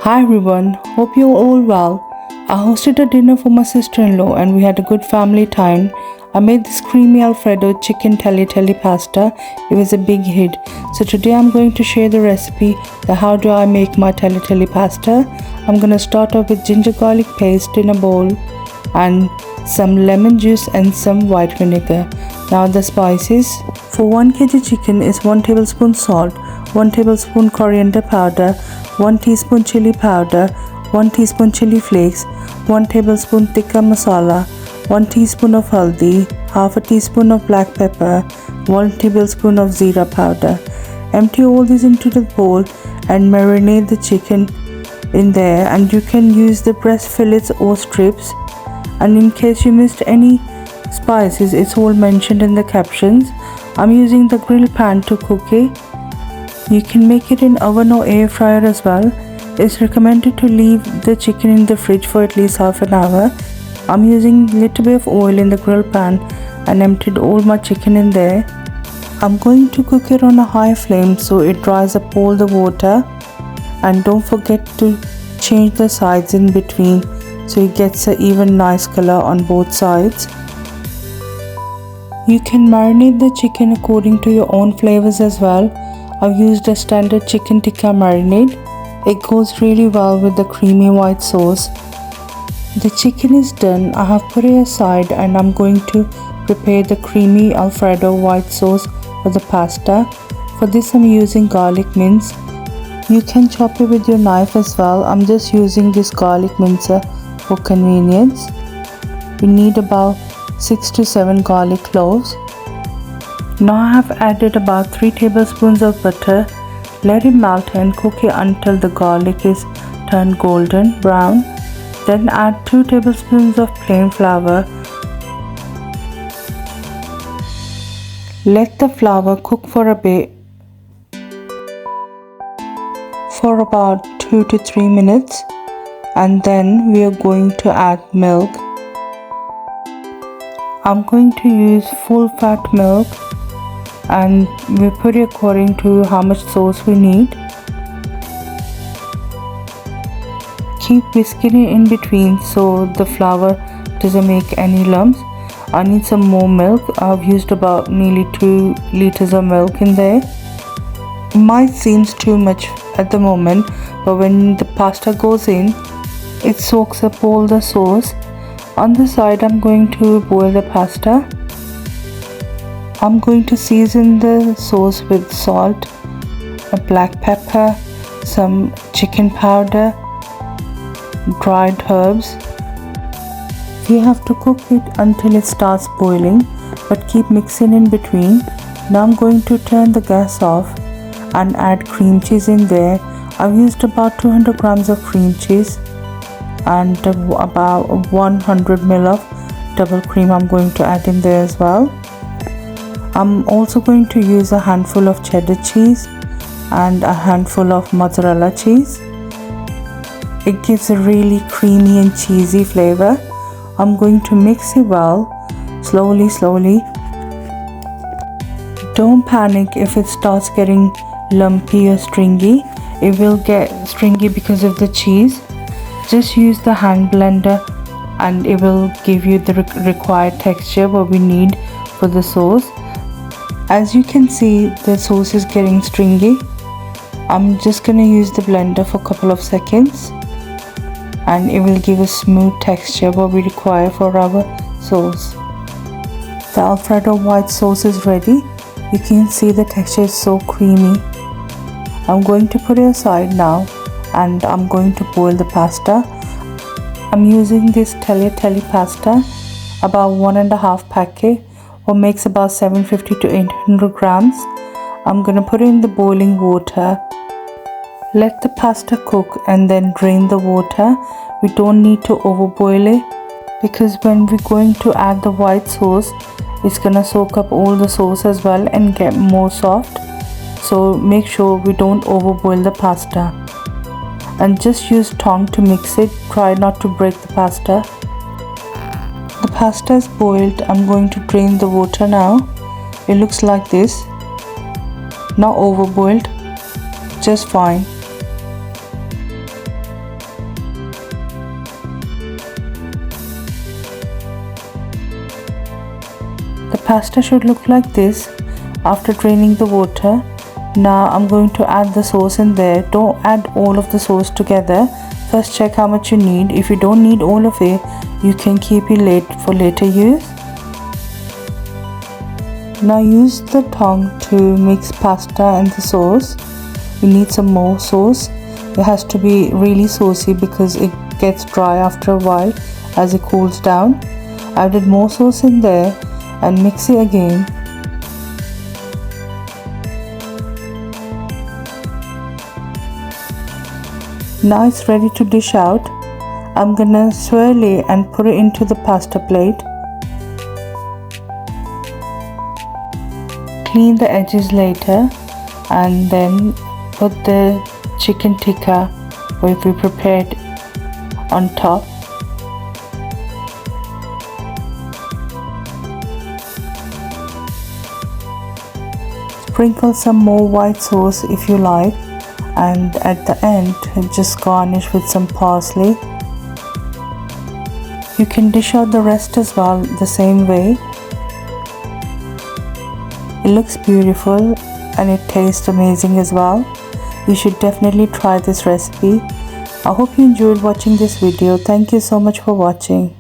Hi everyone, hope you're all well. I hosted a dinner for my sister-in-law and we had a good family time. I made this creamy Alfredo chicken tagliatelle pasta. It was a big hit. So today I'm going to share the recipe, how do I make my tagliatelle pasta. I'm going to start off with ginger garlic paste in a bowl and some lemon juice and some white vinegar. Now the spices. For 1 kg chicken is 1 tablespoon salt, 1 tablespoon coriander powder, 1 teaspoon chilli powder, 1 teaspoon chilli flakes, 1 tablespoon tikka masala, 1 teaspoon of haldi, half a teaspoon of black pepper, 1 tablespoon of zeera powder. Empty all these into the bowl and marinate the chicken in there, and you can use the breast fillets or strips. And in case you missed any spices, it's all mentioned in the captions. I'm using the grill pan to cook it. You can make it in oven or air fryer as well. It's recommended to leave the chicken in the fridge for at least half an hour. I'm using a little bit of oil in the grill pan and emptied all my chicken in there. I'm going to cook it on a high flame so it dries up all the water, and don't forget to change the sides in between so it gets an even nice color on both sides. You can marinate the chicken according to your own flavors as well. I've used a standard chicken tikka marinade. It goes really well with the creamy white sauce. The chicken is done. I have put it aside and I'm going to prepare the creamy Alfredo white sauce for the pasta. For this I'm using garlic mince. You can chop it with your knife as well. I'm just using this garlic mincer for convenience. We need about 6 to 7 garlic cloves. Now I have added about 3 tablespoons of butter. Let it melt and cook it until the garlic is turned golden brown. Then add 2 tablespoons of plain flour. Let the flour cook for a bit, for about 2 to 3 minutes, and then we are going to add milk. I'm going to use full fat milk, and we put it according to how much sauce we need. Keep whisking it in between so the flour doesn't make any lumps. I need some more milk. I've used about nearly 2 liters of milk in there. It might seem too much at the moment, but when the pasta goes in, it soaks up all the sauce. On the side, I'm going to boil the pasta. I'm going to season the sauce with salt, a black pepper, some chicken powder, dried herbs. We have to cook it until it starts boiling, but keep mixing in between. Now I'm going to turn the gas off and add cream cheese in there. I've used about 200 grams of cream cheese and about 100 ml of double cream I'm going to add in there as well. I'm also going to use a handful of cheddar cheese and a handful of mozzarella cheese. It gives a really creamy and cheesy flavor. I'm going to mix it well, slowly. Don't panic if it starts getting lumpy or stringy. It will get stringy because of the cheese. Just use the hand blender and it will give you the required texture what we need for the sauce. As you can see, the sauce is getting stringy. I'm just going to use the blender for a couple of seconds and it will give a smooth texture what we require for our sauce. The Alfredo white sauce is ready. You can see the texture is so creamy. I'm going to put it aside now and I'm going to boil the pasta. I'm using this tagliatelle pasta, about 1.5 packet, or makes about 750 to 800 grams. I'm going to put it in the boiling water. Let the pasta cook and then drain the water. We don't need to overboil it because when we're going to add the white sauce, it's going to soak up all the sauce as well and get more soft. So make sure we don't overboil the pasta. And just use tongue to mix it. Try not to break the pasta. The pasta is boiled. I'm going to drain the water now. It looks like this. Not overboiled, just fine. pasta should look like this after draining the water. Now I'm going to add the sauce in there. Don't add all of the sauce together. First check how much you need. If you don't need all of it, you can keep it for later use. Now use the tongue to mix pasta and the sauce. You need some more sauce. It has to be really saucy because it gets dry after a while as it cools down. I added more sauce in there and mix it again. Now it's ready to dish out. I'm gonna swirl it and put it into the pasta plate. Clean the edges later and then put the chicken tikka which we prepared on top. Sprinkle some more white sauce if you like, and at the end just garnish with some parsley. You can dish out the rest as well the same way. It looks beautiful and it tastes amazing as well. You should definitely try this recipe. I hope you enjoyed watching this video. Thank you so much for watching.